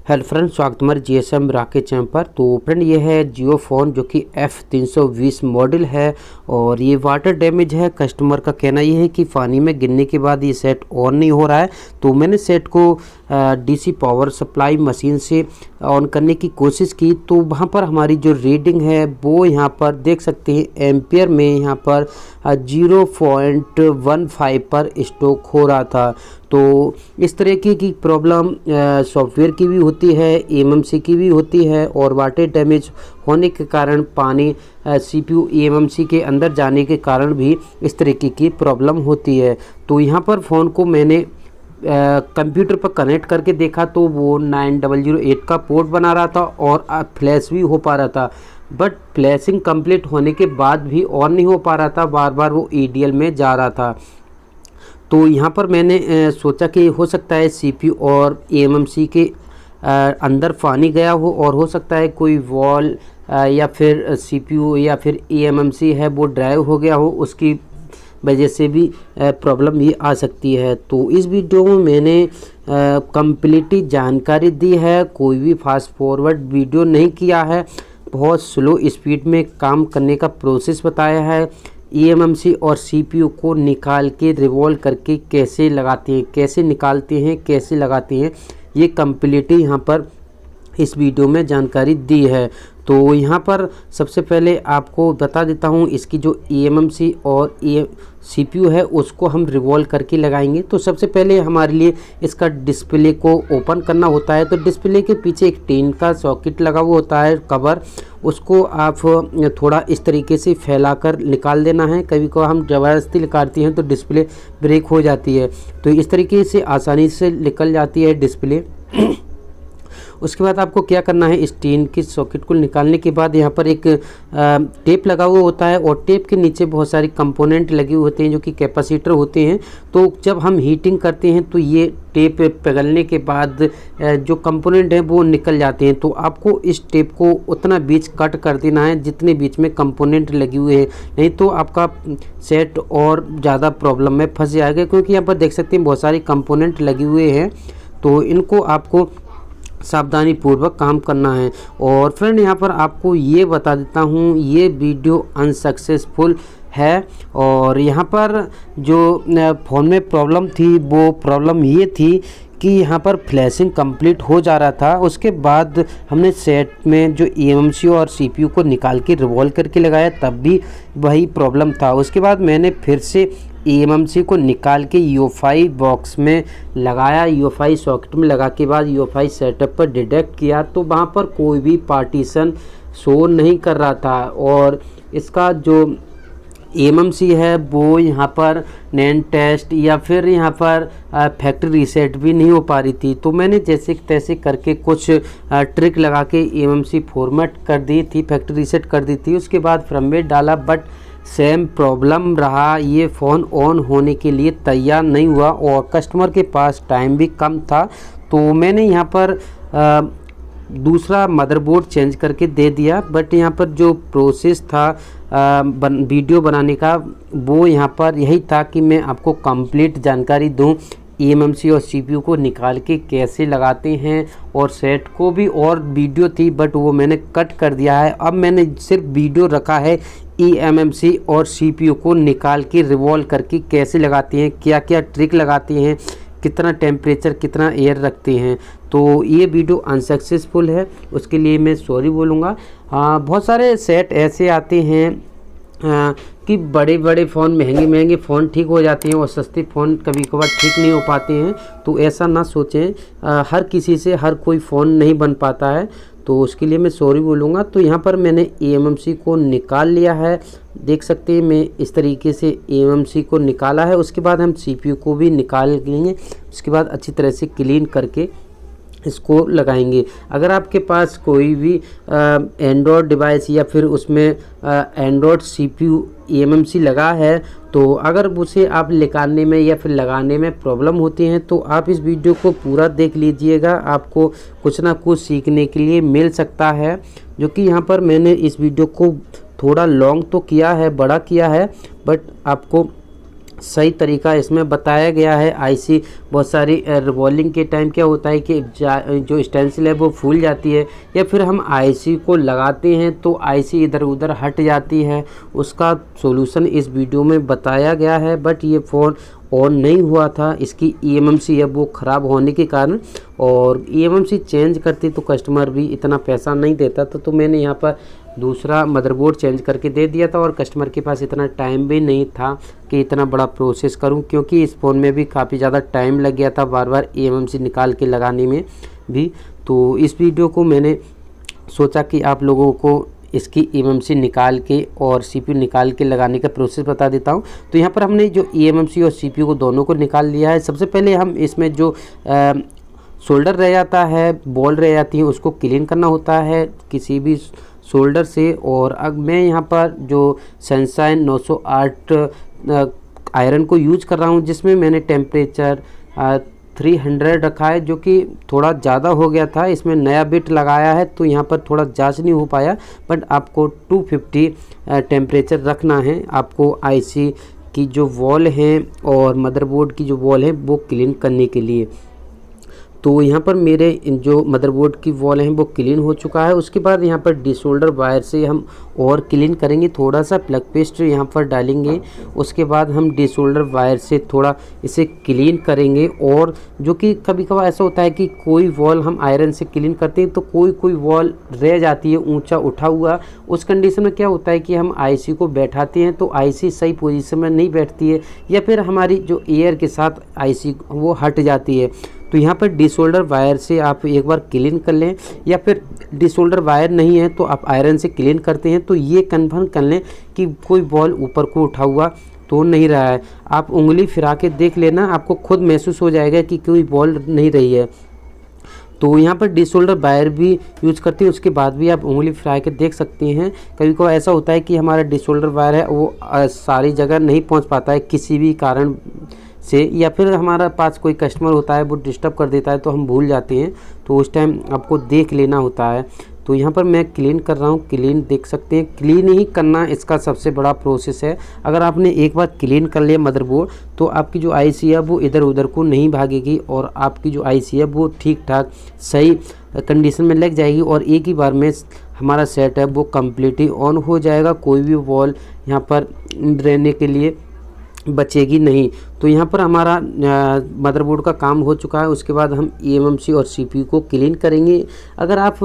Hello friend, स्वागत हमारे GSM Rakesh channel पर। तो फ्रेंड ये है जियो फ़ोन जो कि F320 मॉडल है और ये वाटर डैमेज है। कस्टमर का कहना ये है कि पानी में गिरने के बाद ये सेट ऑन नहीं हो रहा है। तो मैंने सेट को DC पावर सप्लाई मशीन से ऑन करने की कोशिश की तो वहाँ पर हमारी जो रीडिंग है वो यहाँ पर देख सकते हैं एम्पियर में यहाँ पर 0.15 पर स्टॉक हो रहा था। तो इस तरह की प्रॉब्लम सॉफ्टवेयर की भी होती है, EMMC की भी होती है और वाटर डैमेज होने के कारण पानी CPU EMMC के अंदर जाने के कारण भी इस तरीके की प्रॉब्लम होती है। तो यहाँ पर फ़ोन को मैंने कंप्यूटर पर कनेक्ट करके देखा तो वो 9008 का पोर्ट बना रहा था और फ्लैश भी हो पा रहा था, बट फ्लैशिंग कंप्लीट होने के बाद भी ऑन नहीं हो पा रहा था, बार बार वो EDL में जा रहा था। तो यहाँ पर मैंने सोचा कि हो सकता है CPU और EMMC के अंदर पानी गया हो और हो सकता है कोई वॉल या फिर CPU या फिर EMMC है वो ड्राइव हो गया हो, उसकी वजह से भी प्रॉब्लम ये आ सकती है। तो इस वीडियो में मैंने कंप्लीटली जानकारी दी है, कोई भी फास्ट फॉरवर्ड वीडियो नहीं किया है, बहुत स्लो स्पीड में काम करने का प्रोसेस बताया है। EMMC और CPU को निकाल के रिवॉल्व करके कैसे लगाते हैं, कैसे निकालते हैं, कैसे लगाते हैं, ये कंप्लीटली यहाँ पर इस वीडियो में जानकारी दी है। तो यहाँ पर सबसे पहले आपको बता देता हूँ इसकी जो EMMC और CPU है उसको हम रिवॉल्व करके लगाएंगे। तो सबसे पहले हमारे लिए इसका डिस्प्ले को ओपन करना होता है। तो डिस्प्ले के पीछे एक टिन का सॉकेट लगा हुआ होता है कवर, उसको आप थोड़ा इस तरीके से फैलाकर निकाल देना है। कभी कभी हम ज़बरदस्ती निकालते हैं तो डिस्प्ले ब्रेक हो जाती है, तो इस तरीके से आसानी से निकल जाती है डिस्प्ले। उसके बाद आपको क्या करना है, इस टिन की सॉकेट को निकालने के बाद यहाँ पर एक टेप लगा हुआ होता है और टेप के नीचे बहुत सारे कंपोनेंट लगे हुए होते हैं जो कि कैपेसिटर होते हैं। तो जब हम हीटिंग करते हैं तो ये टेप पिघलने के बाद जो कंपोनेंट हैं वो निकल जाते हैं। तो आपको इस टेप को उतना बीच कट कर देना है जितने बीच में कंपोनेंट लगे हुए हैं, नहीं तो आपका सेट और ज़्यादा प्रॉब्लम में फंस जाएगा, क्योंकि यहाँ पर देख सकते हैं बहुत सारे कंपोनेंट लगे हुए हैं। तो इनको आपको सावधानी पूर्वक काम करना है। और फ्रेंड यहाँ पर आपको ये बता देता हूँ, ये वीडियो अनसक्सेसफुल है और यहाँ पर जो फ़ोन में प्रॉब्लम थी वो प्रॉब्लम ये थी कि यहाँ पर फ्लैशिंग कंप्लीट हो जा रहा था। उसके बाद हमने सेट में जो EMMC और CPU को निकाल के रिवॉल्व करके लगाया तब भी वही प्रॉब्लम था। उसके बाद मैंने फिर से EMMC को निकाल के UEFI बॉक्स में लगाया, UEFI सॉकेट में लगा के बाद UEFI सेटअप पर डिटेक्ट किया तो वहाँ पर कोई भी पार्टीशन शो नहीं कर रहा था और इसका जो EMMC है वो यहाँ पर नैन टेस्ट या फिर यहाँ पर फैक्ट्री रीसेट भी नहीं हो पा रही थी। तो मैंने जैसे तैसे करके कुछ ट्रिक लगा के EMMC फॉर्मेट कर दी थी, फैक्ट्री रीसेट कर दी थी। उसके बाद फर्मवेयर डाला, बट सेम प्रॉब्लम रहा, ये फ़ोन ऑन होने के लिए तैयार नहीं हुआ और कस्टमर के पास टाइम भी कम था। तो मैंने यहाँ पर दूसरा मदरबोर्ड चेंज करके दे दिया, बट यहाँ पर जो प्रोसेस था वीडियो बनाने का वो यहाँ पर यही था कि मैं आपको कंप्लीट जानकारी दूं EMMC और CPU को निकाल के कैसे लगाते हैं। और सेट को भी और वीडियो थी बट वो मैंने कट कर दिया है। अब मैंने सिर्फ वीडियो रखा है EMMC और CPU को निकाल के रिवॉल्व करके कैसे लगाते हैं, क्या क्या ट्रिक लगाते हैं, कितना टेम्परेचर कितना एयर रखते हैं। तो ये वीडियो अनसक्सेसफुल है, उसके लिए मैं सॉरी बोलूँगा। बहुत सारे सेट ऐसे आते हैं कि बड़े बड़े फ़ोन महंगे फ़ोन ठीक हो जाते हैं और सस्ते फ़ोन कभी कभार ठीक नहीं हो पाते हैं। तो ऐसा ना सोचें, हर किसी से हर कोई फ़ोन नहीं बन पाता है, तो उसके लिए मैं सॉरी बोलूँगा। तो यहाँ पर मैंने EMMC को निकाल लिया है, देख सकते हैं मैं इस तरीके से EMMC को निकाला है। उसके बाद हम CPU को भी निकाल लेंगे, उसके बाद अच्छी तरह से क्लीन करके इसको लगाएंगे। अगर आपके पास कोई भी एंड्रॉयड डिवाइस या फिर उसमें एंड्रॉयड CPU EMMC लगा है तो अगर उसे आप निकालने में या फिर लगाने में प्रॉब्लम होती है तो आप इस वीडियो को पूरा देख लीजिएगा, आपको कुछ ना कुछ सीखने के लिए मिल सकता है। जो कि यहाँ पर मैंने इस वीडियो को थोड़ा लॉन्ग तो किया है, बड़ा किया है, बट आपको सही तरीका इसमें बताया गया है। आईसी बहुत सारी रिवॉल्विंग के टाइम क्या होता है कि जो स्टेंसिल है वो फूल जाती है, या फिर हम आईसी को लगाते हैं तो आईसी इधर उधर हट जाती है। उसका सॉल्यूशन इस वीडियो में बताया गया है। बट ये फ़ोन ऑन नहीं हुआ था, इसकी ईएमएमसी है वो ख़राब होने के कारण, और ईएमएमसी चेंज करती तो कस्टमर भी इतना पैसा नहीं देता था। तो मैंने यहाँ पर दूसरा मदरबोर्ड चेंज करके दे दिया था, और कस्टमर के पास इतना टाइम भी नहीं था कि इतना बड़ा प्रोसेस करूं, क्योंकि इस फ़ोन में भी काफ़ी ज़्यादा टाइम लग गया था बार बार ईएमएमसी निकाल के लगाने में भी। तो इस वीडियो को मैंने सोचा कि आप लोगों को इसकी ईएमएमसी निकाल के और सीपीयू निकाल के लगाने का प्रोसेस बता देता हूं। तो यहाँ पर हमने जो ईएमएमसी और सीपीयू को दोनों को निकाल लिया है। सबसे पहले हम इसमें जो शोल्डर रह जाता है, बॉल रह जाती है, उसको क्लीन करना होता है किसी भी शोल्डर से। और अब मैं यहाँ पर जो सनशाइन 908 आयरन को यूज कर रहा हूँ, जिसमें मैंने टेम्परेचर 300 रखा है, जो कि थोड़ा ज़्यादा हो गया था। इसमें नया बिट लगाया है तो यहाँ पर थोड़ा जांच नहीं हो पाया, बट आपको 250 टेम्परेचर रखना है। आपको आईसी की जो वॉल है और मदरबोर्ड की जो वॉल है वो क्लीन करने के लिए। तो यहाँ पर मेरे जो मदरबोर्ड की वॉल हैं वो क्लीन हो चुका है। उसके बाद यहाँ पर डिसोल्डर वायर से हम और क्लीन करेंगे, थोड़ा सा प्लग पेस्ट यहाँ पर डालेंगे। उसके बाद हम डिसोल्डर वायर से थोड़ा इसे क्लीन करेंगे। और जो कि कभी कभार ऐसा होता है कि कोई वॉल हम आयरन से क्लीन करते हैं तो कोई वॉल रह जाती है ऊंचा उठा हुआ। उस कंडीशन में क्या होता है कि हम आईसी को बैठाते हैं तो आईसी सही पोजीशन में नहीं बैठती है, या फिर हमारी जो एयर के साथ आईसी वो हट जाती है। तो यहाँ पर डिसोल्डर वायर से आप एक बार क्लीन कर लें, या फिर डिसोल्डर वायर नहीं है तो आप आयरन से क्लीन करते हैं तो ये कन्फर्म कर लें कि कोई बॉल ऊपर को उठा हुआ तो नहीं रहा है। आप उंगली फिरा के देख लेना, आपको खुद महसूस हो जाएगा कि कोई बॉल नहीं रही है। तो यहाँ पर डिसोल्डर वायर भी यूज करते हैं, उसके बाद भी आप उंगली फिरा के देख सकते हैं। कभी कभी ऐसा होता है कि हमारा डिसोल्डर वायर है वो सारी जगह नहीं पहुँच पाता है किसी भी कारण से, या फिर हमारा पास कोई कस्टमर होता है वो डिस्टर्ब कर देता है तो हम भूल जाते हैं, तो उस टाइम आपको देख लेना होता है। तो यहाँ पर मैं क्लीन कर रहा हूँ, क्लीन देख सकते हैं। क्लीन ही करना इसका सबसे बड़ा प्रोसेस है। अगर आपने एक बार क्लीन कर लिया मदरबोर्ड तो आपकी जो आईसी है वो इधर उधर को नहीं भागेगी, और आपकी जो आईसी है वो ठीक ठाक सही कंडीशन में लग जाएगी, और एक ही बार में हमारा सेट है वो कम्प्लीटली ऑन हो जाएगा। कोई भी वॉल यहाँ पर रहने के लिए बचेगी नहीं। तो यहाँ पर हमारा मदरबोर्ड का काम हो चुका है। उसके बाद हम ईएमएमसी और सीपीयू को क्लीन करेंगे। अगर आप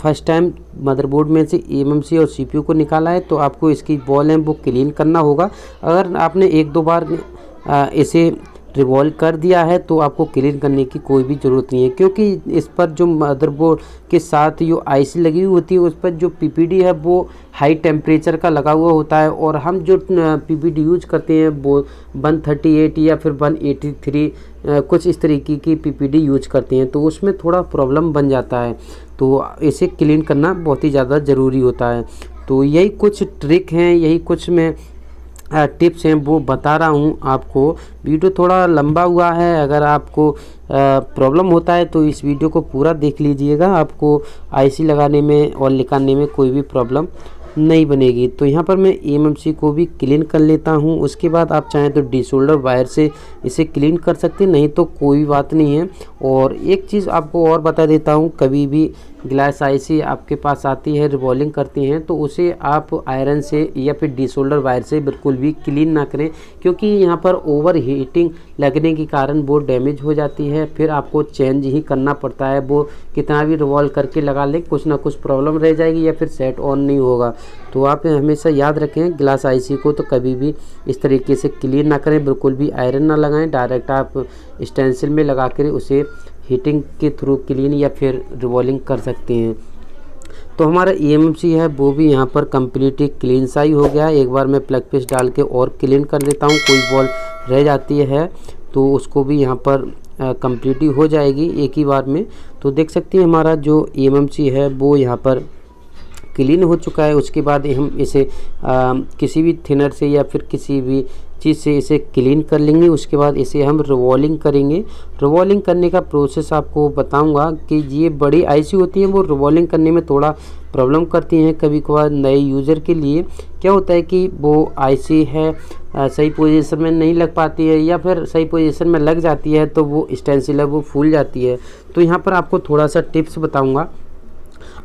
फर्स्ट टाइम मदरबोर्ड में से ईएमएमसी और सीपीयू को निकाला है तो आपको इसकी बॉल है वो क्लीन करना होगा। अगर आपने एक दो बार इसे रिवॉल्व कर दिया है तो आपको क्लीन करने की कोई भी ज़रूरत नहीं है, क्योंकि इस पर जो मदरबोर्ड के साथ जो आईसी लगी हुई होती है उस पर जो पीपीडी है वो हाई टेम्परेचर का लगा हुआ होता है, और हम जो पीपीडी यूज करते हैं वो 138 या फिर 183 कुछ इस तरीके की पीपीडी यूज करते हैं, तो उसमें थोड़ा प्रॉब्लम बन जाता है। तो इसे क्लीन करना बहुत ही ज़्यादा ज़रूरी होता है। तो यही कुछ ट्रिक हैं, यही कुछ मैं टिप्स हैं वो बता रहा हूँ आपको। वीडियो थोड़ा लंबा हुआ है, अगर आपको प्रॉब्लम होता है तो इस वीडियो को पूरा देख लीजिएगा, आपको आईसी लगाने में और निकालने में कोई भी प्रॉब्लम नहीं बनेगी। तो यहाँ पर मैं ईएमएमसी को भी क्लीन कर लेता हूँ। उसके बाद आप चाहें तो डिसोल्डर वायर से इसे क्लीन कर सकते हैं, नहीं तो कोई बात नहीं है। और एक चीज़ आपको और बता देता हूँ, कभी भी ग्लास आईसी आपके पास आती है रिवॉल्विंग करती हैं तो उसे आप आयरन से या फिर डिसोल्डर वायर से बिल्कुल भी क्लीन ना करें, क्योंकि यहाँ पर ओवर हीटिंग लगने के कारण वो डैमेज हो जाती है। फिर आपको चेंज ही करना पड़ता है, वो कितना भी रिवॉल्व करके लगा लें कुछ ना कुछ प्रॉब्लम रह जाएगी या फिर सेट ऑन नहीं होगा। तो आप हमेशा याद रखें ग्लास आईसी को तो कभी भी इस तरीके से क्लीन ना करें, बिल्कुल भी आयरन ना लगाएं, डायरेक्ट आप स्टेंसिल में लगा कर उसे हीटिंग के थ्रू क्लीन या फिर रिवॉल्विंग कर सकते हैं। तो हमारा ईएमएमसी है वो भी यहाँ पर कम्प्लीटली क्लीन सा ही हो गया है। एक बार मैं प्लग पेस्ट डाल के और क्लीन कर देता हूँ, कोई बॉल रह जाती है तो उसको भी यहाँ पर कम्प्लीटली हो जाएगी एक ही बार में। तो देख सकते हैं हमारा जो ईएमएमसी है वो यहाँ पर क्लीन हो चुका है। उसके बाद हम इसे किसी भी थिनर से या फिर किसी भी चीज़ से इसे क्लीन कर लेंगे। उसके बाद इसे हम रिवॉल्विंग करेंगे। रिवॉल्विंग करने का प्रोसेस आपको बताऊंगा कि ये बड़ी आईसी होती है, वो रिवॉल्विंग करने में थोड़ा प्रॉब्लम करती हैं कभी कभार नए यूज़र के लिए। क्या होता है कि वो आईसी है सही पोजीशन में नहीं लग पाती है, या फिर सही पोजीशन में लग जाती है तो वो स्टेंसिल है वो फूल जाती है। तो यहाँ पर आपको थोड़ा सा टिप्स बताऊँगा।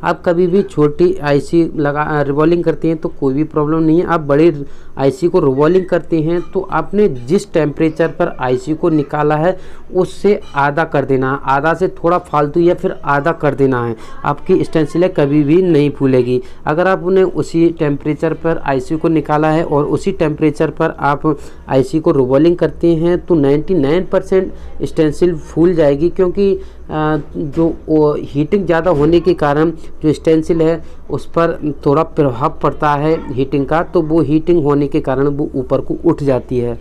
आप कभी भी छोटी आईसी लगा रिवॉल्विंग करते हैं तो कोई भी प्रॉब्लम नहीं है। आप बड़ी आईसी को रिवॉल्विंग करते हैं तो आपने जिस टेम्परेचर पर आईसी को निकाला है उससे आधा कर देना है, आधा से थोड़ा फालतू या फिर आधा कर देना है। आपकी स्टेंसिल कभी भी नहीं फूलेगी। अगर आपने उसी टेम्परेचर पर आईसी को निकाला है और उसी टेम्परेचर पर आप आईसी को रिवॉल्विंग करते हैं तो 99% स्टेंसिल फूल जाएगी, क्योंकि जो हीटिंग ज़्यादा होने के कारण जो स्टेंसिल है उस पर थोड़ा प्रभाव पड़ता है हीटिंग का, तो वो हीटिंग होने के कारण वो ऊपर को उठ जाती है।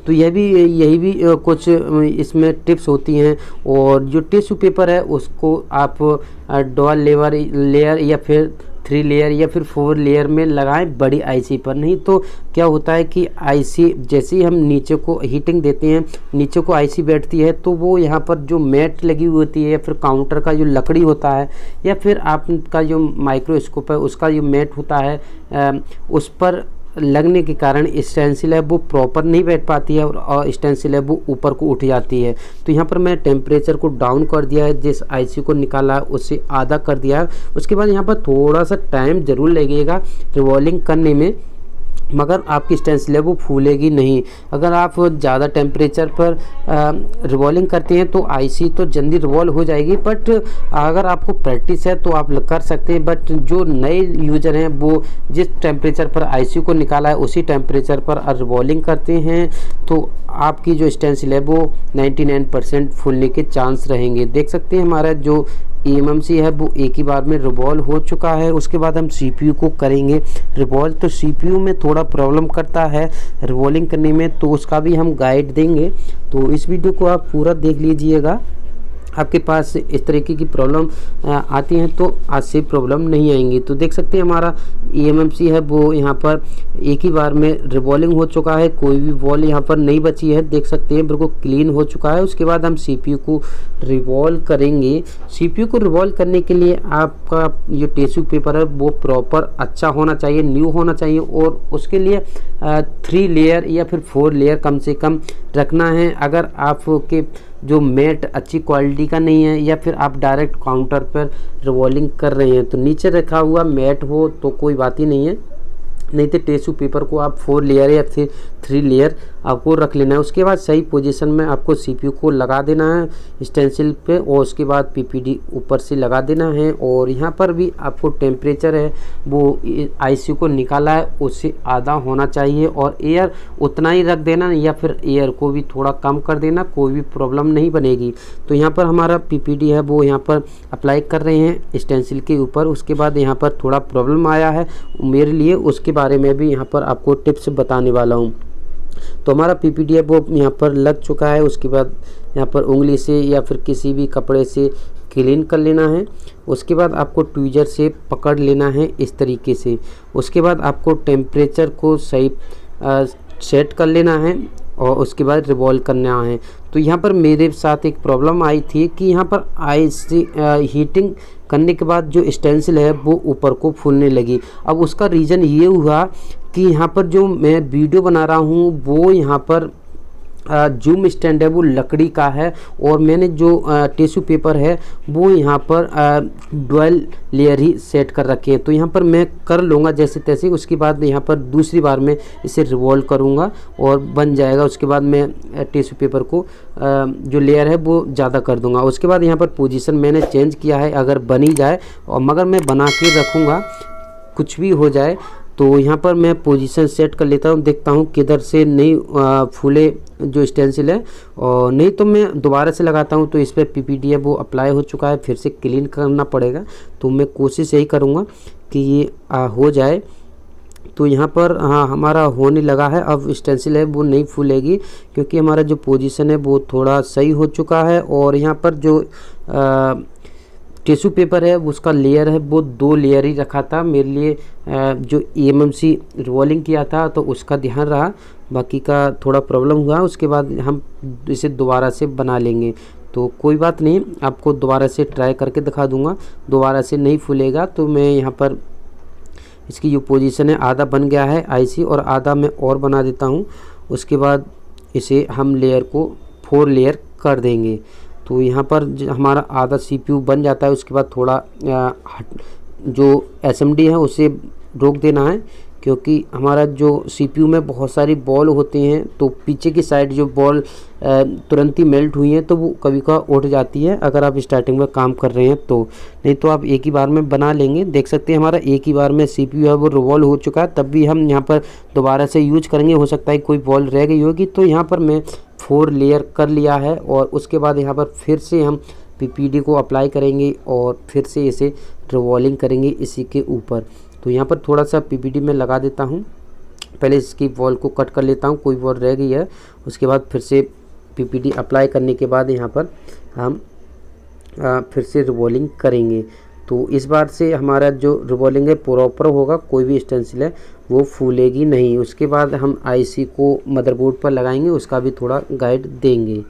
तो यही भी कुछ इसमें टिप्स होती हैं। और जो टिश्यू पेपर है उसको आप डबल लेयर या फिर 3 लेयर या फिर 4 लेयर में लगाएं बड़ी आईसी पर। नहीं तो क्या होता है कि आईसी जैसे ही हम नीचे को हीटिंग देते हैं, नीचे को आईसी बैठती है तो वो यहाँ पर जो मैट लगी हुई होती है या फिर काउंटर का जो लकड़ी होता है या फिर आपका जो माइक्रोस्कोप है उसका जो मैट होता है उस पर लगने के कारण स्टेंसिल है वो प्रॉपर नहीं बैठ पाती है और स्टेंसिल है वो ऊपर को उठ जाती है। तो यहाँ पर मैं टेम्परेचर को डाउन कर दिया है, जिस आईसी को निकाला है उससे आधा कर दिया है। उसके बाद यहाँ पर थोड़ा सा टाइम ज़रूर लगेगा रिवॉल्विंग करने में, मगर आपकी स्टेंसिल है वो फूलेगी नहीं। अगर आप ज़्यादा टेम्परेचर पर रिवॉल्विंग करते हैं तो आईसी तो जल्दी रिवॉल्व हो जाएगी, बट अगर आपको प्रैक्टिस है तो आप कर सकते हैं। बट जो नए यूज़र हैं वो जिस टेम्परेचर पर आईसी को निकाला है उसी टेम्परेचर पर रिवॉल्विंग करते हैं तो आपकी जो स्टेंसिल है वो 99% फूलने के चांस रहेंगे। देख सकते हैं हमारा जो एमएमसी है वो एक ही बार में रिवॉल्व हो चुका है। उसके बाद हम सीपीयू को करेंगे रिवॉल्व। तो सीपीयू में थोड़ा प्रॉब्लम करता है रिवॉल्विंग करने में, तो उसका भी हम गाइड देंगे। तो इस वीडियो को आप पूरा देख लीजिएगा। आपके पास इस तरीके की प्रॉब्लम आती हैं तो आज से प्रॉब्लम नहीं आएंगी। तो देख सकते हैं हमारा एमएमसी है वो यहाँ पर एक ही बार में रिवॉल्विंग हो चुका है, कोई भी वॉल यहाँ पर नहीं बची है। देख सकते हैं बिल्कुल क्लीन हो चुका है। उसके बाद हम सीपीयू को रिवॉल्व करेंगे। सीपीयू को रिवॉल्व करने के लिए आपका जो टिश्यू पेपर है वो प्रॉपर अच्छा होना चाहिए, न्यू होना चाहिए, और उसके लिए 3 लेयर या फिर 4 लेयर कम से कम रखना है। अगर आपके जो मैट अच्छी क्वालिटी का नहीं है या फिर आप डायरेक्ट काउंटर पर रिवॉल्विंग कर रहे हैं तो नीचे रखा हुआ मैट हो तो कोई बात ही नहीं है, नहीं तो टिश्यू पेपर को आप 4 लेयर या फिर 3 लेयर आपको रख लेना है। उसके बाद सही पोजीशन में आपको सीपीयू को लगा देना है स्टेंसिल पे, और उसके बाद पीपीडी ऊपर से लगा देना है। और यहाँ पर भी आपको टेम्परेचर है वो आईसी को निकाला है उससे आधा होना चाहिए, और एयर उतना ही रख देना या फिर एयर को भी थोड़ा कम कर देना, कोई भी प्रॉब्लम नहीं बनेगी। तो यहाँ पर हमारा पीपीडी है वो यहाँ पर अप्लाई कर रहे हैं स्टेंसिल के ऊपर। उसके बाद यहाँ पर थोड़ा प्रॉब्लम आया है मेरे लिए, उसके बारे में भी यहाँ पर आपको टिप्स बताने वाला हूँ। तो हमारा पीपीडी है वो यहाँ पर लग चुका है। उसके बाद यहाँ पर उंगली से या फिर किसी भी कपड़े से क्लीन कर लेना है। उसके बाद आपको ट्वीजर से पकड़ लेना है इस तरीके से। उसके बाद आपको टेम्परेचर को सही सेट कर लेना है और उसके बाद रिवॉल्व करना है। तो यहाँ पर मेरे साथ एक प्रॉब्लम आई थी कि यहाँ पर आईसी हीटिंग करने के बाद जो स्टेंसिल है वो ऊपर को फूलने लगी। अब उसका रीज़न ये हुआ कि यहाँ पर जो मैं वीडियो बना रहा हूँ वो यहाँ पर जूम स्टैंड है वो लकड़ी का है, और मैंने जो टिश्यू पेपर है वो यहाँ पर डुअल लेयर ही सेट कर रखे हैं। तो यहाँ पर मैं कर लूँगा जैसे तैसे। उसके बाद यहाँ पर दूसरी बार में इसे रिवॉल्व करूँगा और बन जाएगा। उसके बाद मैं टिश्यू पेपर को जो लेयर है वो ज़्यादा कर दूँगा। उसके बाद यहाँ पर पोजीशन मैंने चेंज किया है, अगर बनी जाए, और मगर मैं बना के रखूँगा कुछ भी हो जाए। तो यहाँ पर मैं पोजीशन सेट कर लेता हूँ, देखता हूँ किधर से नहीं फूले जो स्टेंसिल है, और नहीं तो मैं दोबारा से लगाता हूँ। तो इस पर पीपीडी है वो अप्लाई हो चुका है, फिर से क्लीन करना पड़ेगा। तो मैं कोशिश यही करूँगा कि ये हो जाए। तो यहाँ पर हाँ हमारा होने लगा है। अब स्टेंसिल है वो नहीं फूलेगी क्योंकि हमारा जो पोजीशन है वो थोड़ा सही हो चुका है। और यहाँ पर जो टिश्यू पेपर है उसका लेयर है वो 2 लेयर ही रखा था मेरे लिए। जो एमएमसी रिवॉल्विंग किया था तो उसका ध्यान रहा। बाकी का थोड़ा प्रॉब्लम हुआ, उसके बाद हम इसे दोबारा से बना लेंगे। तो कोई बात नहीं, आपको दोबारा से ट्राई करके दिखा दूंगा। दोबारा से नहीं फूलेगा तो मैं यहाँ पर इसकी जो पोजीशन है, आधा बन गया है आईसी और आधा मैं और बना देता हूँ। उसके बाद इसे हम लेयर को 4 लेयर कर देंगे। तो यहाँ पर हमारा आधा सीपीयू बन जाता है। उसके बाद थोड़ा जो एसएमडी है उसे रोक देना है, क्योंकि हमारा जो सीपीयू में बहुत सारी बॉल होती हैं, तो पीछे की साइड जो बॉल तुरंत ही मेल्ट हुई हैं तो वो कभी का उठ जाती है, अगर आप स्टार्टिंग में काम कर रहे हैं तो। नहीं तो आप एक ही बार में बना लेंगे। देख सकते हैं हमारा एक ही बार में सीपीयू है वो रिवॉल्व हो चुका है। तब भी हम यहाँ पर दोबारा से यूज करेंगे, हो सकता है कोई बॉल रह गई होगी। तो यहाँ पर मैं 4 लेयर कर लिया है और उसके बाद यहाँ पर फिर से हम पीपीडी को अप्लाई करेंगे और फिर से इसे रिवॉल्विंग करेंगे इसी के ऊपर। तो यहाँ पर थोड़ा सा पीपीडी में लगा देता हूँ, पहले इसकी वॉल को कट कर लेता हूँ, कोई वॉल रह गई है। उसके बाद फिर से पीपीडी अप्लाई करने के बाद यहाँ पर हम फिर से रिवॉल्विंग करेंगे। तो इस बार से हमारा जो रिवॉल्विंग है प्रॉपर होगा, कोई भी स्टेंसिल है वो फूलेगी नहीं। उसके बाद हम आईसी को मदरबोर्ड पर लगाएंगे, उसका भी थोड़ा गाइड देंगे।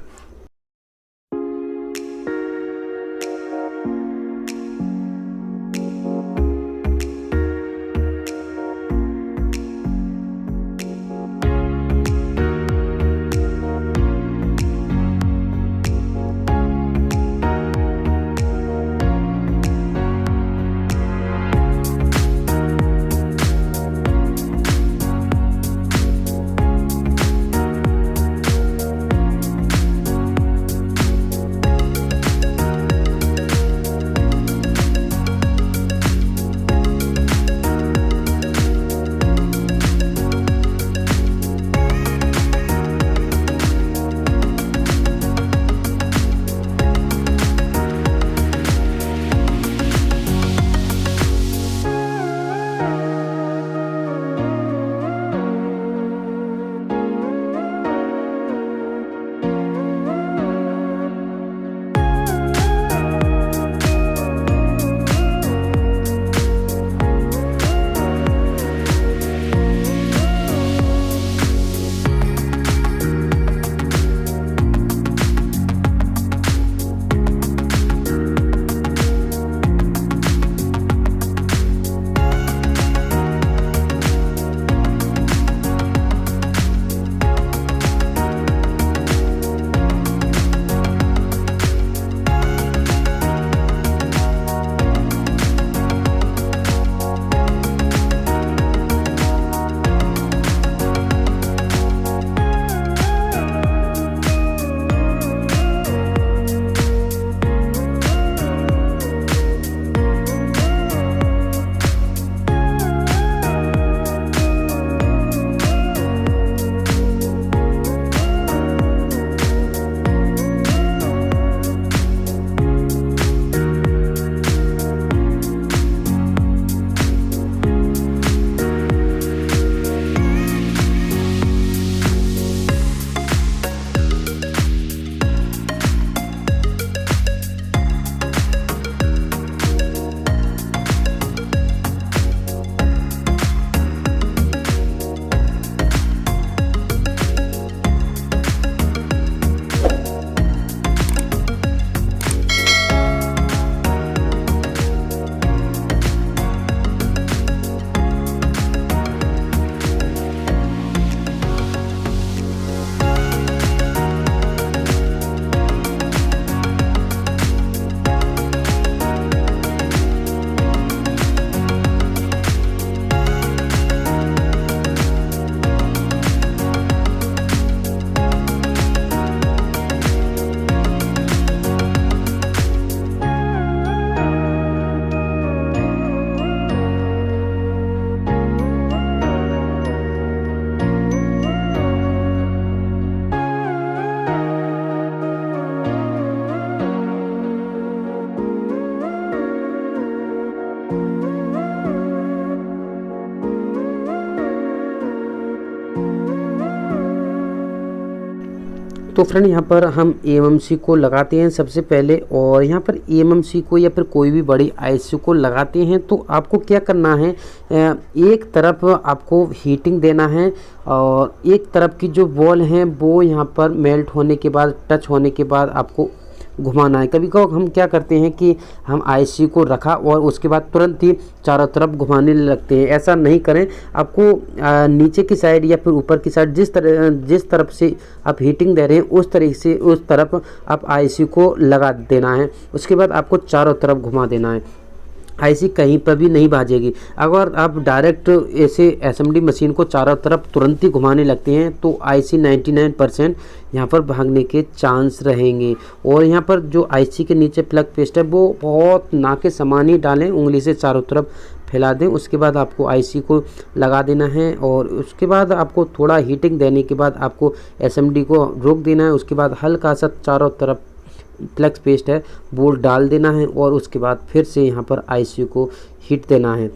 तो फ्रेंड यहाँ पर हम एएमसी को लगाते हैं सबसे पहले, और यहाँ पर एएमसी को या फिर कोई भी बड़ी आईसी को लगाते हैं तो आपको क्या करना है, एक तरफ आपको हीटिंग देना है और एक तरफ की जो वॉल है वो यहाँ पर मेल्ट होने के बाद, टच होने के बाद आपको घुमाना है। कभी कभी हम क्या करते हैं कि हम आईसी को रखा और उसके बाद तुरंत ही चारों तरफ घुमाने लगते हैं, ऐसा नहीं करें। आपको नीचे की साइड या फिर ऊपर की साइड जिस तरफ से आप हीटिंग दे रहे हैं उस तरीके से उस तरफ आप आईसी को लगा देना है। उसके बाद आपको चारों तरफ घुमा देना है, आईसी कहीं पर भी नहीं भाजेगी। अगर आप डायरेक्ट ऐसे एसएमडी मशीन को चारों तरफ तुरंत ही घुमाने लगते हैं तो आईसी 99% यहाँ पर भागने के चांस रहेंगे। और यहाँ पर जो आईसी के नीचे प्लग पेस्ट है वो बहुत ना के समान ही डालें, उंगली से चारों तरफ फैला दें। उसके बाद आपको आईसी को लगा देना है और उसके बाद आपको थोड़ा हीटिंग देने के बाद आपको एसएमडी को रोक देना है। उसके बाद हल्का सा चारों तरफ फ्लेक्स पेस्ट है वो डाल देना है और उसके बाद फिर से यहाँ पर आईसी को हीट देना है।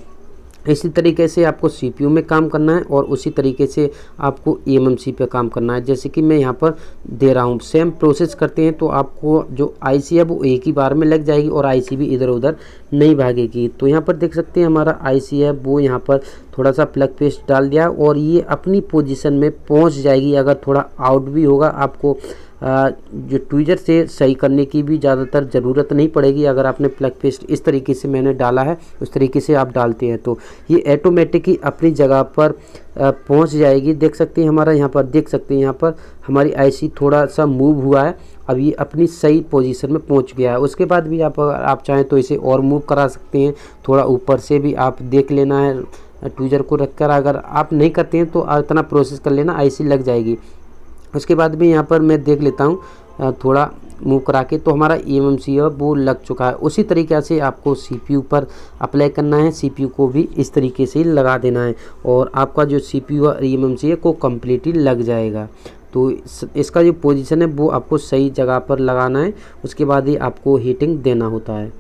इसी तरीके से आपको सीपीयू में काम करना है और उसी तरीके से आपको एएमसी पे काम करना है। जैसे कि मैं यहाँ पर दे रहा हूँ, सेम प्रोसेस करते हैं तो आपको जो आईसी है वो एक ही बार में लग जाएगी और आईसी भी इधर उधर नहीं भागेगी। तो यहाँ पर देख सकते हैं हमारा आईसी है वो यहाँ पर थोड़ा सा प्लग पेस्ट डाल दिया और ये अपनी पोजीशन में पहुँच जाएगी। अगर थोड़ा आउट भी होगा आपको जो ट्वीजर से सही करने की भी ज़्यादातर ज़रूरत नहीं पड़ेगी। अगर आपने प्लग पेस्ट इस तरीके से मैंने डाला है उस तरीके से आप डालते हैं तो ये ऑटोमेटिक ही अपनी जगह पर पहुंच जाएगी। देख सकते हैं हमारा यहाँ पर, देख सकते हैं यहाँ पर हमारी आईसी थोड़ा सा मूव हुआ है, अब ये अपनी सही पोजीशन में पहुंच गया है। उसके बाद भी आप चाहें तो इसे और मूव करा सकते हैं, थोड़ा ऊपर से भी आप देख लेना है ट्वीजर को रखकर। अगर आप नहीं करते हैं तो इतना प्रोसेस कर लेना, आईसी लग जाएगी। उसके बाद भी यहाँ पर मैं देख लेता हूँ थोड़ा मूव करा के, तो हमारा एएमसी है वो लग चुका है। उसी तरीके से आपको सीपीयू पर अप्लाई करना है, सीपीयू को भी इस तरीके से लगा देना है और आपका जो सीपीयू और एएमसी है वो कम्प्लीटली लग जाएगा। तो इसका जो पोजीशन है वो आपको सही जगह पर लगाना है, उसके बाद ही आपको हीटिंग देना होता है।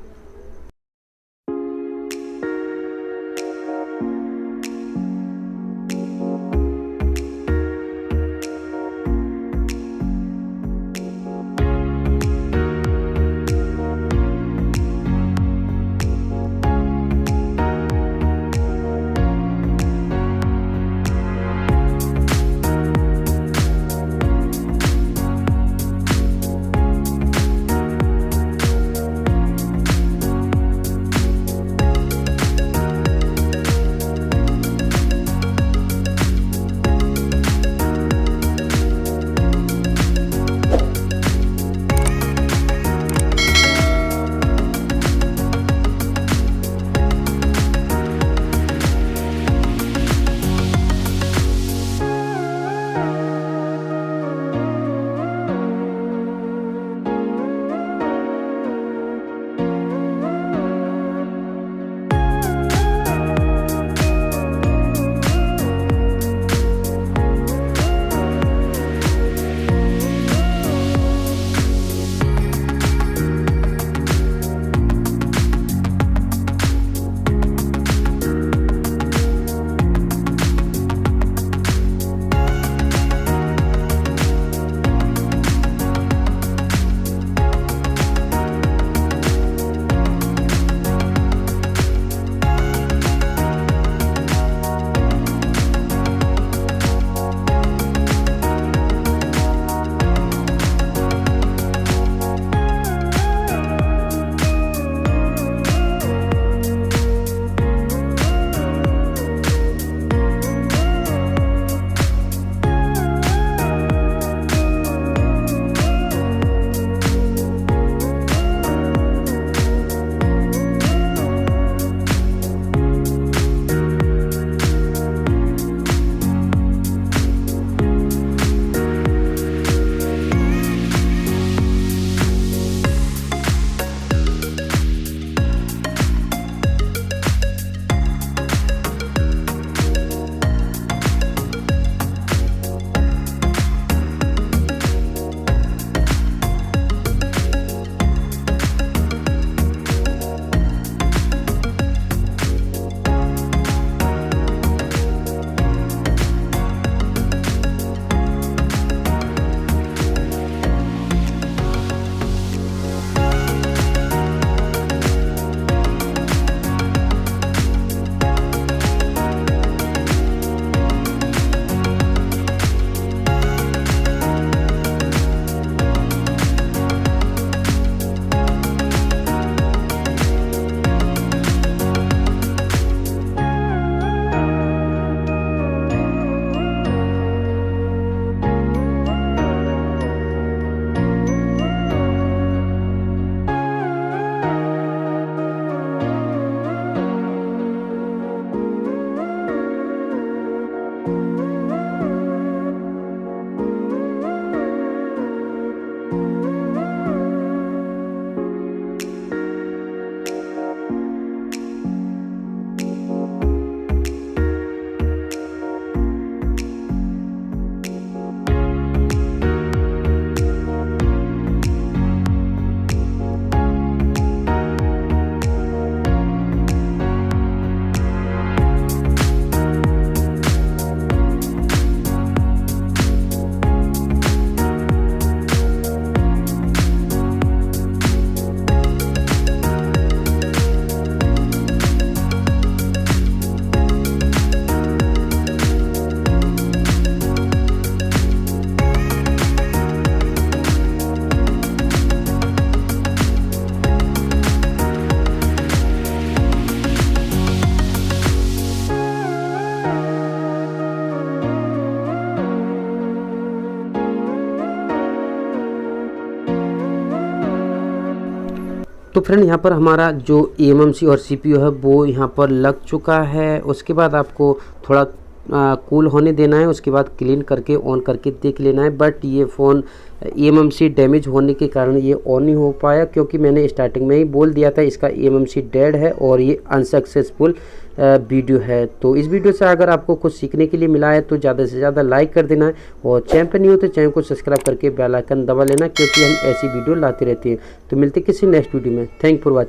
तो फ्रेंड यहाँ पर हमारा जो eMMC और CPU है वो यहाँ पर लग चुका है। उसके बाद आपको थोड़ा कूल होने देना है, उसके बाद क्लीन करके ऑन करके देख लेना है। बट ये फ़ोन eMMC डैमेज होने के कारण ये ऑन नहीं हो पाया, क्योंकि मैंने स्टार्टिंग में ही बोल दिया था इसका eMMC डेड है और ये अनसक्सेसफुल वीडियो है। तो इस वीडियो से अगर आपको कुछ सीखने के लिए मिला है तो ज़्यादा से ज़्यादा लाइक कर देना है, और चैनल पर नहीं हो तो चैनल को सब्सक्राइब करके बेल आइकन दबा लेना, क्योंकि हम ऐसी वीडियो लाते रहते हैं। तो मिलते किसी नेक्स्ट वीडियो में। Thank for watching.